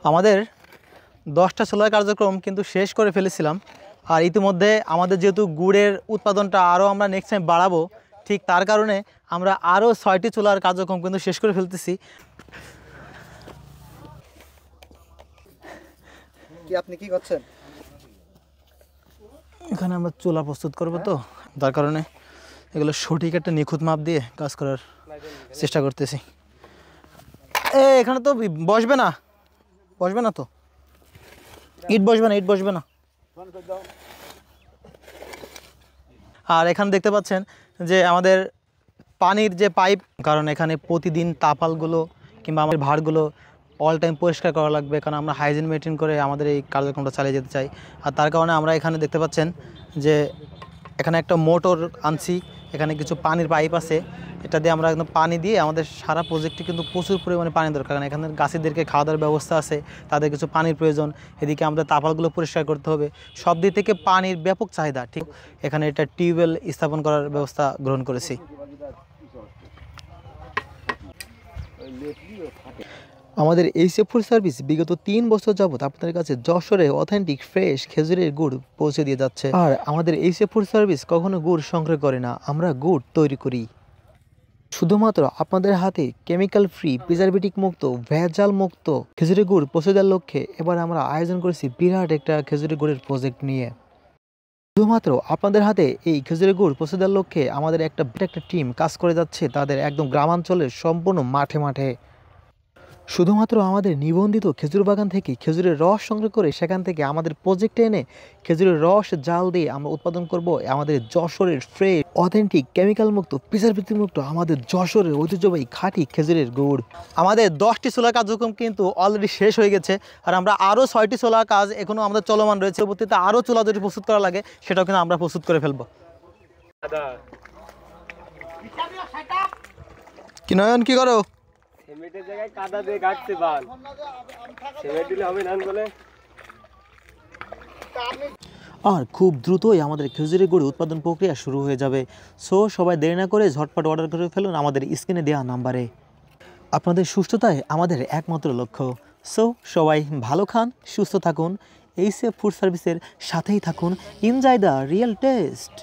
আমাদের 10টা সোলার কার্যক্রম কিন্তু শেষ করে ফেলেছিলাম। আর ইতিমধ্যে আমাদের যেহেতু গুড়ের উৎপাদনটা আরও আমরা নেক্সট টাইম বাড়াবো, ঠিক তার কারণে আমরা আরও 6টি চুলার কার্যক্রম কিন্তু শেষ করে ফেলতেছি। আপনি কি করছেন? এখানে আমরা চুলা প্রস্তুত করব, তো তার কারণে এগুলো সঠিক একটা নিখুঁত মাপ দিয়ে কাজ করার চেষ্টা করতেছি। এখানে তো বসবে না তো, ইট বসবে না। আর এখানে দেখতে পাচ্ছেন যে আমাদের পানির যে পাইপ, কারণ এখানে প্রতিদিন তাপালগুলো কিংবা আমাদের ভাড়গুলো অল টাইম পরিষ্কার করা লাগবে, কারণ আমরা হাইজিন মেনটেন করে আমাদের এই কার্যক্রমটা চালিয়ে যেতে চাই। আর তার কারণে আমরা এখানে দেখতে পাচ্ছেন যে এখানে একটা মোটর আনছি, এখানে কিছু পানির পাইপ আছে, এটা দিয়ে আমরা একদম পানি দিয়ে আমাদের সারা প্রজেক্টে কিন্তু প্রচুর পরিমাণে পানি দরকার, কারণ এখানে গাছিদেরকে খাওয়া দাওয়ার ব্যবস্থা আছে, তাদের কিছু পানির প্রয়োজন, এদিকে আমাদের তাপালগুলো পরিষ্কার করতে হবে, সব দিক থেকে পানির ব্যাপক চাহিদা। ঠিক এখানে এটা টিউবওয়েল স্থাপন করার ব্যবস্থা গ্রহণ করেছি। আমাদের এইচএফ ফুড সার্ভিস বিগত 3 বছর যাবত আপনাদের কাছে যশোরে অথেন্টিক ফ্রেশ খেজুরের গুড় পৌঁছে দিয়ে যাচ্ছে। আর আমাদের এইচএফ ফুড সার্ভিস কখনো গুড় সংগ্রহ করে না, আমরা গুড় তৈরি করি। শুধুমাত্র আপনাদের হাতে কেমিক্যাল ফ্রি, প্রিজারভেটিভ মুক্ত, ভেজাল মুক্ত খেজুরের গুড় পৌঁছে দেওয়ার লক্ষ্যে এবার আমরা আয়োজন করেছি বিরাট একটা খেজুরের গুড়ের প্রজেক্ট নিয়ে। শুধুমাত্র আপনাদের হাতে এই খেজুরের গুড় পৌঁছে দেওয়ার লক্ষ্যে আমাদের একটা টিম কাজ করে যাচ্ছে তাদের একদম গ্রামাঞ্চলের সম্পূর্ণ মাঠে মাঠে। শুধুমাত্র আমাদের নিবন্ধিত খেজুর বাগান থেকে খেজুরের রস সংগ্রহ করে সেখান থেকে আমাদের প্রজেক্টে এনে খেজুরের রস জাল দিয়ে আমরা উৎপাদন করব আমাদের যশোরের ফ্রেশ, অথেন্টিক, কেমিক্যাল মুক্ত, প্রিজারভেটিভ মুক্ত আমাদের যশোরের ঐতিহ্যবাহী খাঁটি খেজুরের গুড়। আমাদের 10টি সোলার কার্যক্রম কিন্তু অলরেডি শেষ হয়ে গেছে, আর আমরা আরও 6টি সোলার কাজ এখনও আমাদের চলমান রয়েছে। পরবর্তীতে আরও চুলা যদি প্রস্তুত করা লাগে সেটাও কিন্তু আমরা প্রস্তুত করে ফেলবো। কি নয়ন, কি করো? সিমেন্টের জায়গায় কাদা দিয়ে গাড়তে বাল, সিমেন্ট দিলে হবে না বলে। আর খুব দ্রুতই আমাদের খেজুরের গুড় উৎপাদন প্রক্রিয়া শুরু হয়ে যাবে। সো সবাই দেরি না করে ঝটপট অর্ডার করে ফেলুন আমাদের স্ক্রিনে দেওয়া নাম্বারে। আপনাদের সুস্থতাই আমাদের একমাত্র লক্ষ্য। সো সবাই ভালো খান, সুস্থ থাকুন, এইচএফ ফুড সার্ভিসের সাথেই থাকুন। Enjoy the real test.